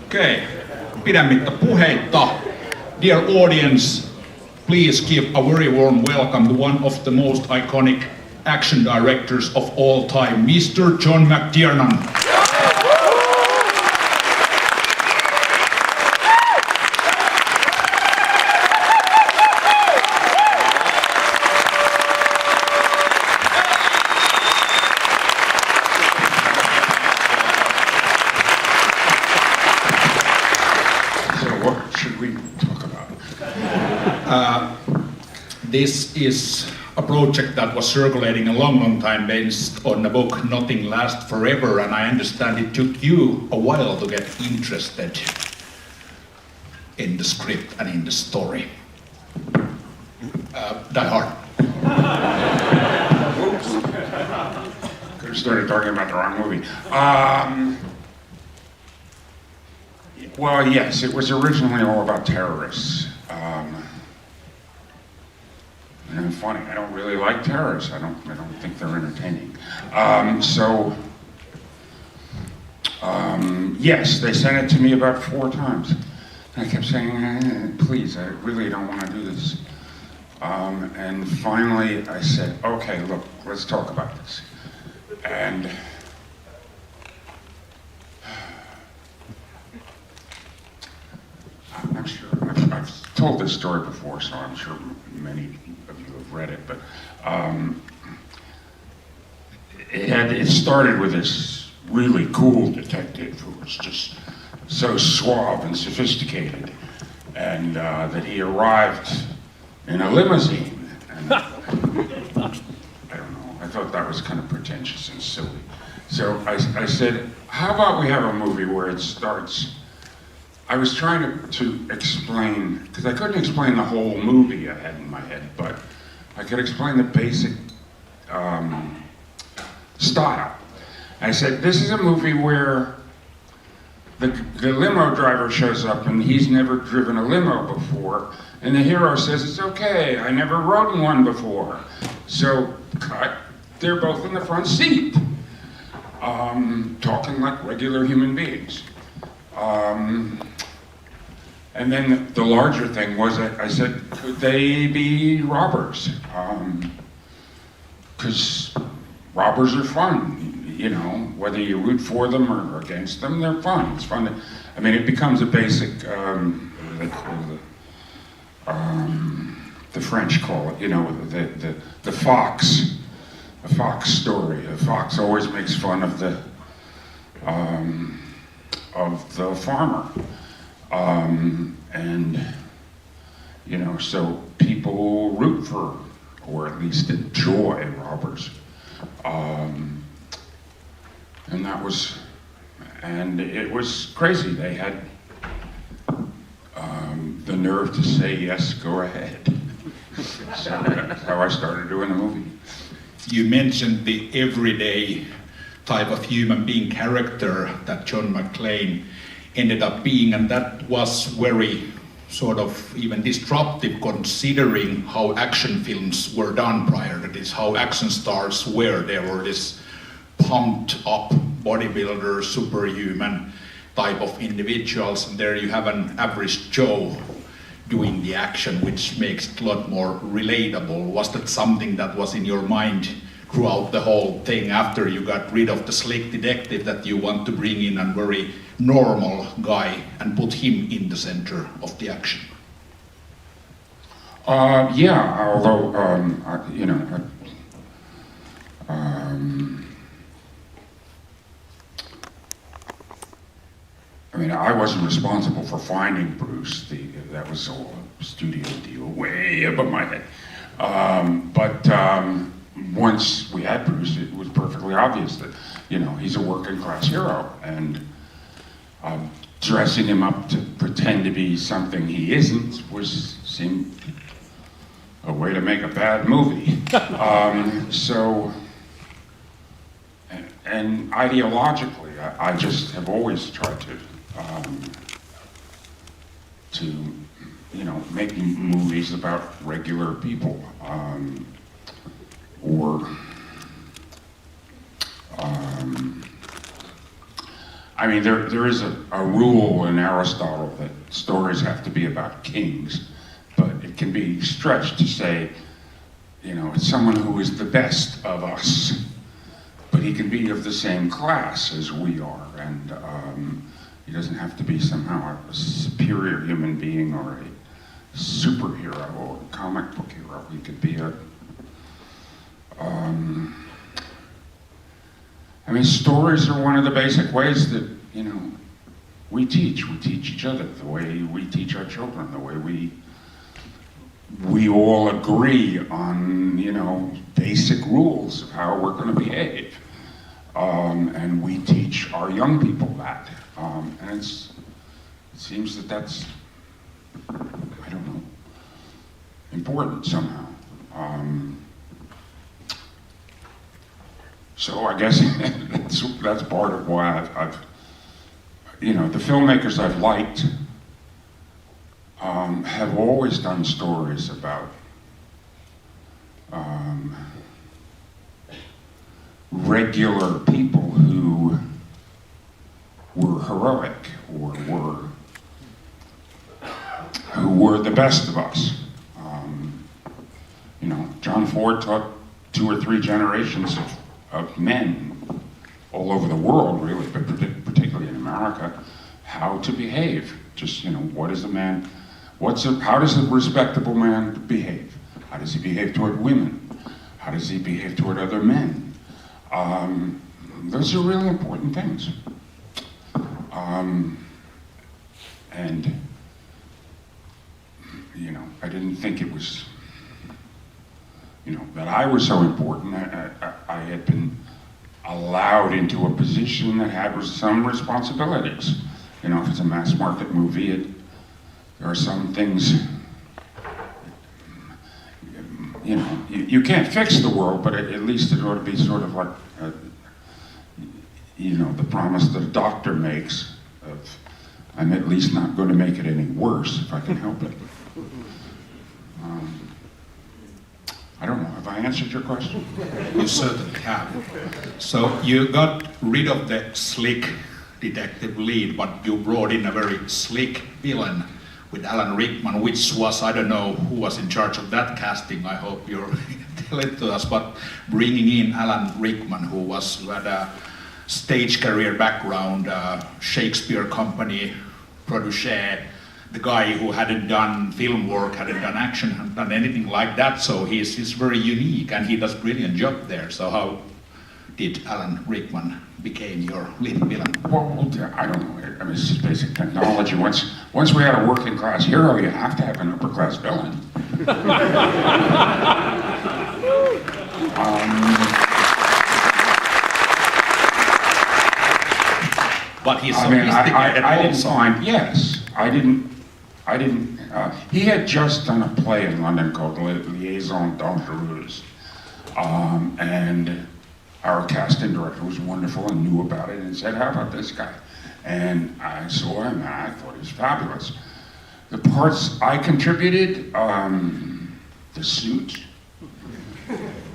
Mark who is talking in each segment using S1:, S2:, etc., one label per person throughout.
S1: Okay, pidemmittä puheitta. Dear audience, please give a very warm welcome to one of the most iconic action directors of all time, Mr. John McTiernan. This is a project that was circulating a long time based on the book Nothing Lasts Forever, and I understand it took you a while to get interested in the script and in the story. Die Hard.
S2: Oops. Could have started talking about the wrong movie. Well, yes, it was originally all about terrorists. And funny, I don't really like terrorists. I don't think they're entertaining. Yes, they sent it to me about 4 times. And I kept saying, please, I really don't want to do this. And finally I said, okay, look, let's talk about this. And I'm sure, I've told this story before, so I'm sure many of you have read it, but it started with this really cool detective who was just so suave and sophisticated, and that he arrived in a limousine. And I don't know, I thought that was kind of pretentious and silly. So I said, how about we have a movie where it starts. I was trying to explain, because I couldn't explain the whole movie I had in my head, but I could explain the basic style. I said, this is a movie where the limo driver shows up and he's never driven a limo before, and the hero says, it's okay, I never rode in one before. So cut, they're both in the front seat, talking like regular human beings. And then the larger thing was, I said, could they be robbers? Because robbers are fun, you know, whether you root for them or against them, they're fun. It's fun to, I mean, it becomes a basic, what do they call it? The French call it, you know, the fox, a fox story. A fox always makes fun of the farmer. And, you know, so people root for, or at least enjoy robbers. And it was crazy. They had the nerve to say, yes, go ahead. So that's how I started doing the movie.
S1: You mentioned the everyday type of human being character that John McClane ended up being, and that was very sort of even disruptive considering how action films were done prior to this, how action stars were. There were this pumped up bodybuilder, superhuman type of individuals, and there you have an average Joe doing the action, which makes it a lot more relatable. Was that something that was in your mind throughout the whole thing after you got rid of the slick detective, that you want to bring in a very normal guy and put him in the center of the action?
S2: Yeah, although, you know, I mean, I wasn't responsible for finding Bruce. That was all a studio deal way above my head. But once we had Bruce, it was perfectly obvious that, you know, he's a working class hero, and dressing him up to pretend to be something he isn't seemed a way to make a bad movie. And ideologically, I just have always tried to you know, make movies about regular people, or I mean, there is a rule in Aristotle that stories have to be about kings, but it can be stretched to say, you know, it's someone who is the best of us, but he can be of the same class as we are, and he doesn't have to be somehow a superior human being or a superhero or a comic book hero. He could be a, I mean, stories are one of the basic ways that, you know, we teach. We teach each other the way we teach our children, the way we all agree on, you know, basic rules of how we're going to behave. And we teach our young people that. And it seems that that's, I don't know, important somehow. So I guess that's part of why I've, you know, the filmmakers I've liked have always done stories about regular people who were heroic or who were the best of us. You know, John Ford taught 2 or 3 generations of men all over the world, really, but particularly in America, how to behave. Just, you know, what is a man, how does a respectable man behave? How does he behave toward women? How does he behave toward other men? Those are really important things. And, you know, I didn't think it was, you know, that I was so important. I had been allowed into a position that had some responsibilities. You know, if it's a mass market movie, there are some things, you know, you can't fix the world, but at least it ought to be sort of like, you know, the promise that a doctor makes of, I'm at least not going to make it any worse if I can help it. I don't know, have I answered your question?
S1: You certainly have. So you got rid of the slick detective lead, but you brought in a very slick villain with Alan Rickman, which was, I don't know who was in charge of that casting. I hope you'll tell it to us, but bringing in Alan Rickman, who had a stage career background, Shakespeare Company protege, the guy who hadn't done film work, hadn't done action, hadn't done anything like that, so he's very unique and he does a brilliant job there. So how did Alan Rickman became your lead villain?
S2: Well, I don't know. I mean, it's just basic technology. Once we had a working class hero, you have to have an upper class villain.
S1: But he's
S2: I mean,
S1: sophisticated
S2: I didn't
S1: also.
S2: find, yes, I didn't, he had just done a play in London called Liaison Dangereuse. And our casting director was wonderful and knew about it and said, how about this guy? And I saw him and I thought he was fabulous. The parts I contributed, the suit,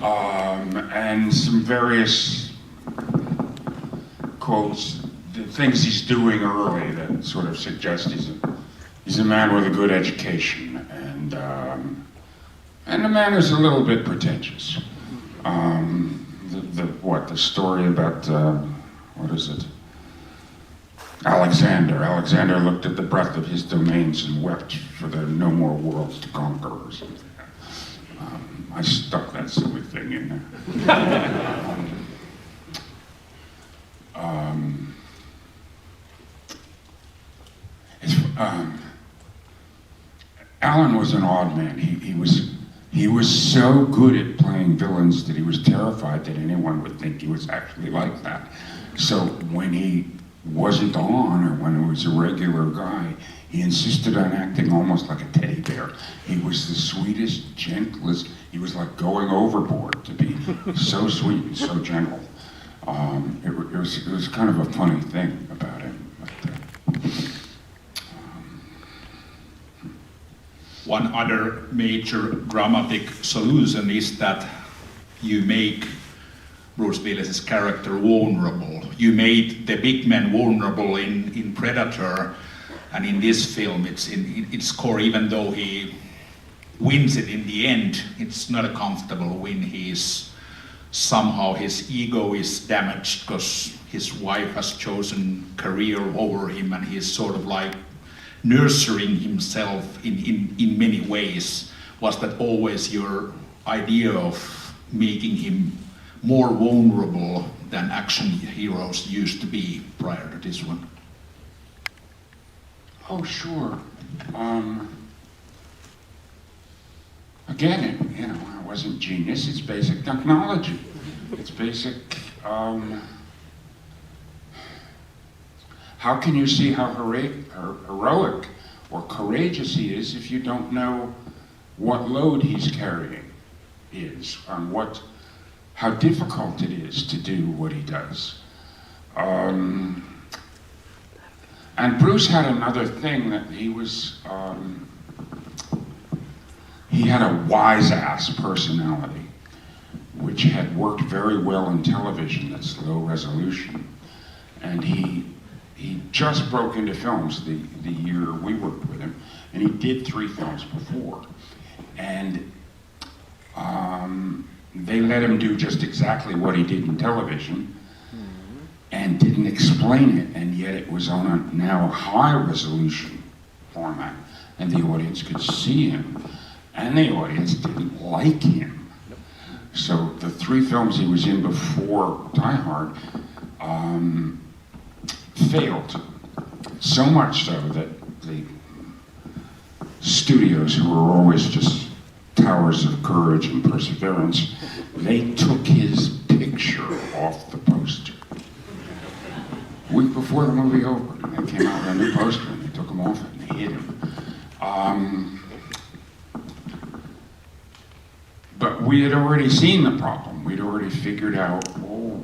S2: and some various quotes, the things he's doing early that sort of suggest he's a man with a good education and a man who's a little bit pretentious. The story about, what is it? Alexander. Alexander looked at the breadth of his domains and wept for there no more worlds to conquer or something. I stuck that silly thing in there. Alan was an odd man. He was so good at playing villains that he was terrified that anyone would think he was actually like that. So when he wasn't on, or when he was a regular guy, he insisted on acting almost like a teddy bear. He was the sweetest, gentlest. He was like going overboard to be so sweet and so gentle. It was kind of a funny thing about him.
S1: One other major dramatic solution is that you make Bruce Willis's character vulnerable. you made the big man vulnerable in Predator, and in this film it's in its core, even though he wins it in the end, it's not a comfortable win. Somehow his ego is damaged because his wife has chosen career over him, and he's sort of like nurturing himself in many ways. Was that always your idea of making him more vulnerable than action heroes used to be prior to this one?
S2: Oh, sure. Again, it wasn't genius, it's basic technology. It's basic, how can you see how heroic or courageous he is if you don't know what load he's carrying is, how difficult it is to do what he does. And Bruce had another thing that he had a wise-ass personality, which had worked very well in television, that's low resolution. And he just broke into films the year we worked with him, and he did 3 films before. And they let him do just exactly what he did in television, and didn't explain it, and yet it was on a now high resolution format, and the audience could see him, and the audience didn't like him. So the 3 films he was in before Die Hard failed, so much so that the studios, who were always just towers of courage and perseverance, they took his picture off the poster. A week before the movie opened, and they came out with a new poster, and they took him off and they hid him. But we had already seen the problem. We'd already figured out,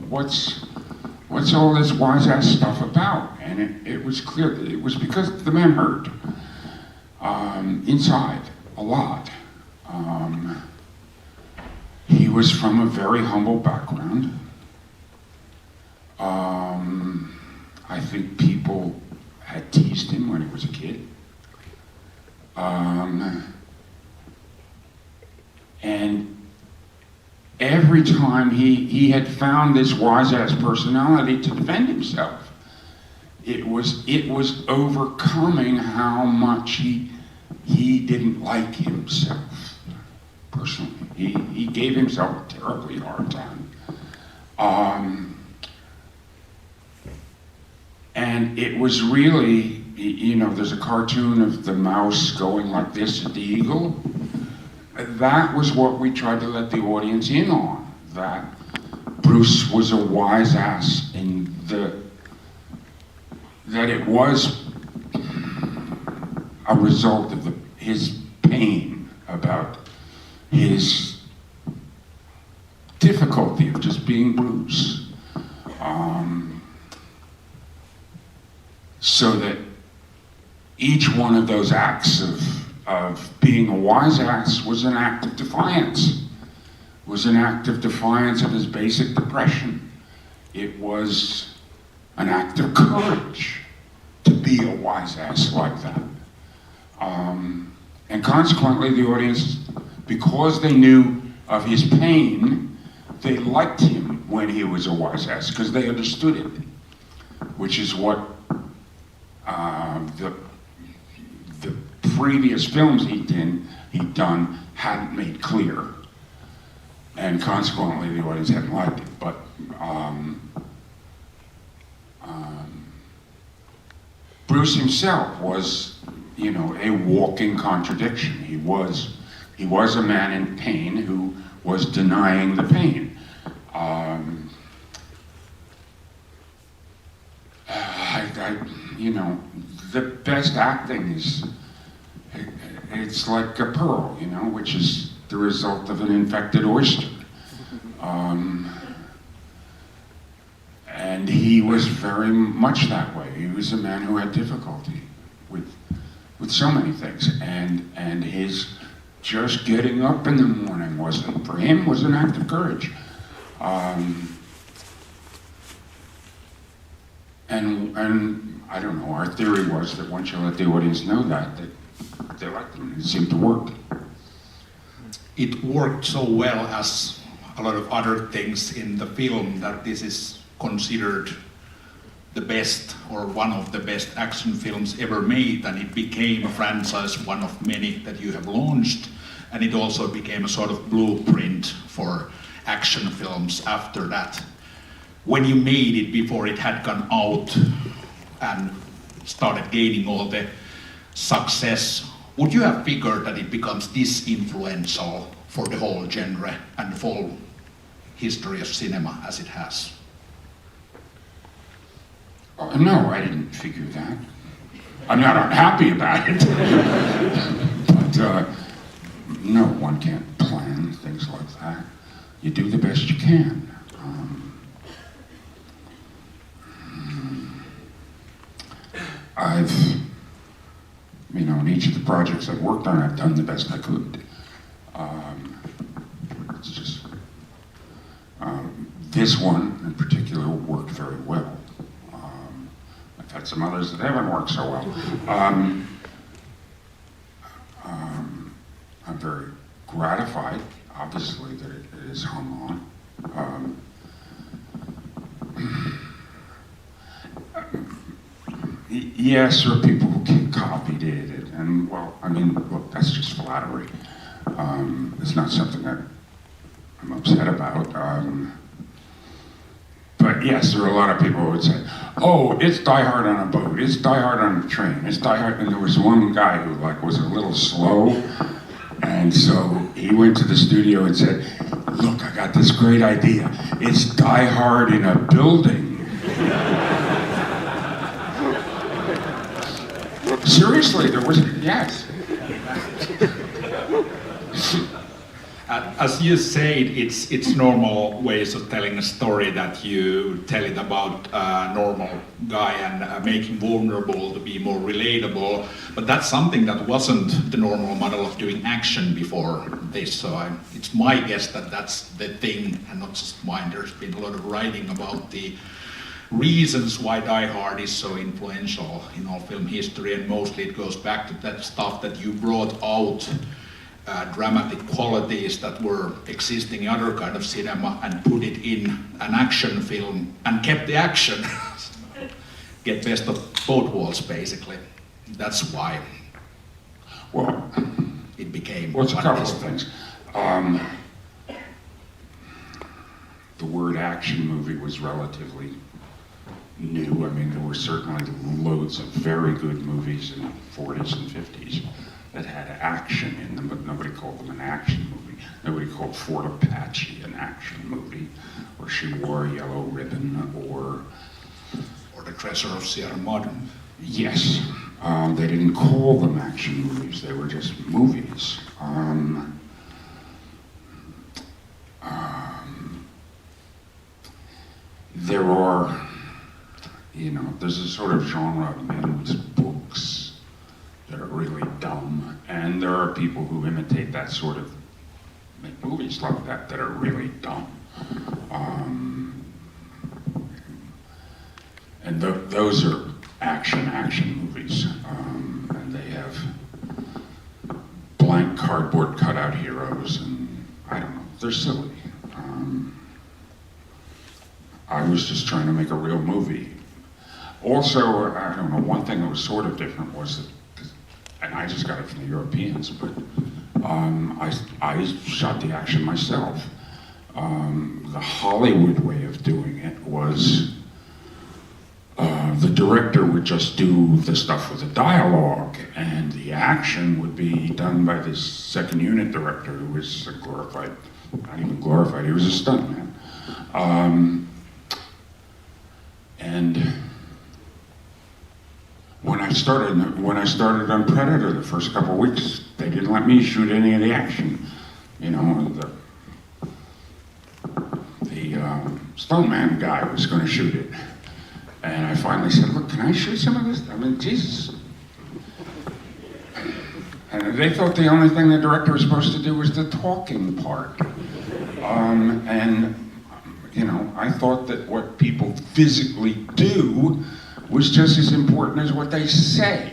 S2: what's all this wise-ass stuff about? And it was clear that it was because the man hurt inside a lot. He was from a very humble background. I think people had teased him when he was a kid. And every time he had found this wise-ass personality to defend himself, it was overcoming how much he didn't like himself personally. He gave himself a terribly hard time. And it was really, there's a cartoon of the mouse going like this at the eagle. That was what we tried to let the audience in on, that Bruce was a wise ass in that it was a result of his pain about his difficulty of just being Bruce. So that each one of those acts of being a wise ass was an act of defiance. Was an act of defiance of his basic depression. It was an act of courage to be a wise ass like that. And consequently, the audience, because they knew of his pain, they liked him when he was a wise ass, because they understood it, which is what the previous films he'd done hadn't made clear, and consequently the audience hadn't liked it. But Bruce himself was, a walking contradiction. He was a man in pain who was denying the pain. The best acting it's like a pearl, which is the result of an infected oyster. And he was very much that way. He was a man who had difficulty with so many things, and his just getting up in the morning was an act of courage. And I don't know, our theory was that once you let the audience know that they liked them, it seemed to work.
S1: It worked so well, as a lot of other things in the film, that this is considered the best or one of the best action films ever made, and it became a franchise, one of many that you have launched, and it also became a sort of blueprint for action films after that. When you made it, before it had gone out and started gaining all the success, would you have figured that it becomes this influential for the whole genre and the whole history of cinema as it has?
S2: No, I didn't figure that. I'm not unhappy about it. But no, one can't plan things like that. You do the best you can. In each of the projects I've worked on, I've done the best I could. It's just, this one in particular worked very well. I've had some others that haven't worked so well. I'm very gratified, obviously, that it is hung on. Yes, there are people who copied it, and well, I mean, look, that's just flattery. It's not something that I'm upset about. But yes, there are a lot of people who would say, "Oh, it's Die Hard on a boat. It's Die Hard on a train. It's Die Hard." And there was one guy who was a little slow, and so he went to the studio and said, "Look, I got this great idea. It's Die Hard in a building." Seriously, there was, yes.
S1: As you said, it's normal ways of telling a story, that you tell it about a normal guy and make him vulnerable to be more relatable. But that's something that wasn't the normal model of doing action before this. So it's my guess that that's the thing, and not just mine. There's been a lot of writing about the reasons why Die Hard is so influential in all film history, and mostly it goes back to that stuff that you brought out, dramatic qualities that were existing in other kind of cinema, and put it in an action film and kept the action. Get best of both worlds, basically. That's why it became.
S2: Well, it's a couple of things. The word action movie was relatively new. I mean, there were certainly loads of very good movies in the 40s and 50s that had action in them, but nobody called them an action movie. Nobody called Fort Apache an action movie, or She Wore a Yellow Ribbon, or
S1: The Treasure of Sierra Madre.
S2: Yes, they didn't call them action movies. They were just movies. There are, there's a sort of genre of men's books that are really dumb, and there are people who imitate that sort of, make movies like that are really dumb. And those are action movies, and they have blank cardboard cutout heroes, and I don't know, they're silly. I was just trying to make a real movie. Also, I don't know, one thing that was sort of different was that, and I just got it from the Europeans, but I shot the action myself. The Hollywood way of doing it was the director would just do the stuff with the dialogue, and the action would be done by this second unit director who was a glorified, not even glorified, he was a stuntman. And when I started on Predator, the first couple of weeks, they didn't let me shoot any of the action. The stuntman guy was going to shoot it. And I finally said, "Look, can I shoot some of this? I mean, Jesus." And they thought the only thing the director was supposed to do was the talking part. And I thought that what people physically do was just as important as what they say.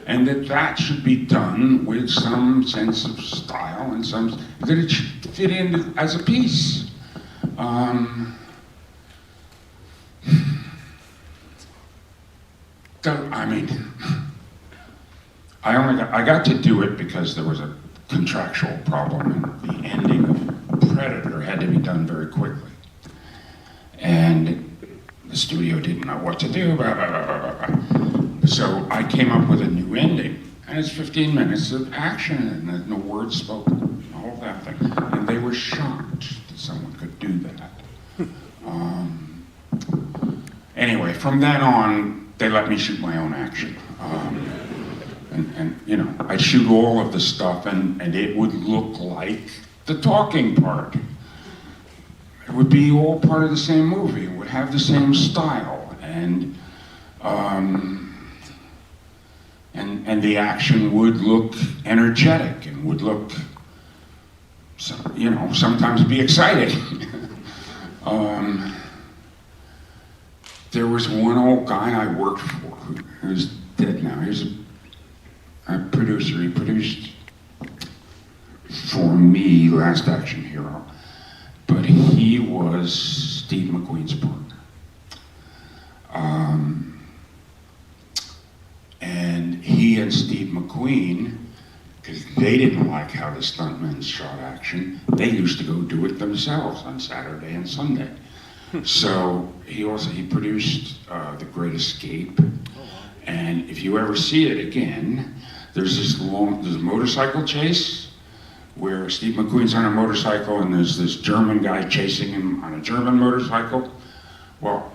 S2: And that should be done with some sense of style and that it should fit in as a piece. I got to do it because there was a contractual problem, and the ending of Predator had to be done very quickly. And the studio didn't know what to do, blah, blah, blah, blah, blah. So I came up with a new ending, and it's 15 minutes of action, and there's no words spoken, all that thing. And they were shocked that someone could do that. Anyway, from then on, they let me shoot my own action. I'd shoot all of the stuff, and it would look like the talking part. It would be all part of the same movie. It would have the same style, and the action would look energetic and would look, sometimes be exciting. There was one old guy I worked for who's dead now. He was a producer. He produced for me Last Action Hero, but he was Steve McQueen's partner. And he and Steve McQueen, because they didn't like how the stuntmen shot action, they used to go do it themselves on Saturday and Sunday. So he produced The Great Escape, and if you ever see it again, there's a motorcycle chase where Steve McQueen's on a motorcycle and there's this German guy chasing him on a German motorcycle. Well,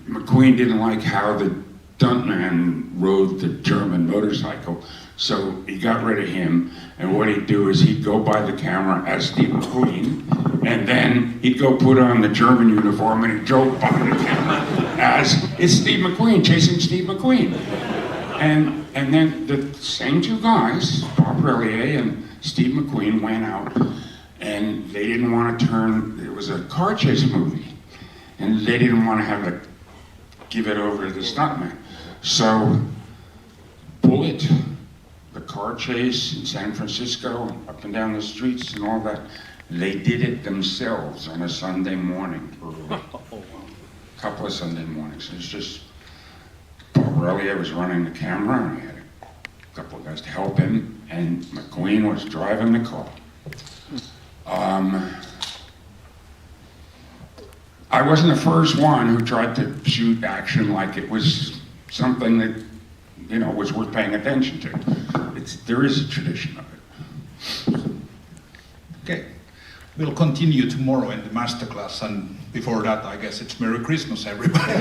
S2: McQueen didn't like how the stuntman rode the German motorcycle, so he got rid of him, and what he'd do is he'd go by the camera as Steve McQueen, and then he'd go put on the German uniform and he'd go by the camera as it's Steve McQueen chasing Steve McQueen. And then the same two guys, Bob Relier and Steve McQueen, went out, and they didn't want to it was a car chase movie, and they didn't want to have to give it over to the stuntman. So Bullet, the car chase in San Francisco, and up and down the streets and all that, they did it themselves on a Sunday morning, for a couple of Sunday mornings. It's just, Bob Relier was running the camera, and he had a couple of guys to help him, and McQueen was driving the car. I wasn't the first one who tried to shoot action like it was something that, was worth paying attention to. There is a tradition of it.
S1: Okay. We'll continue tomorrow in the masterclass, and before that, I guess it's Merry Christmas, everybody.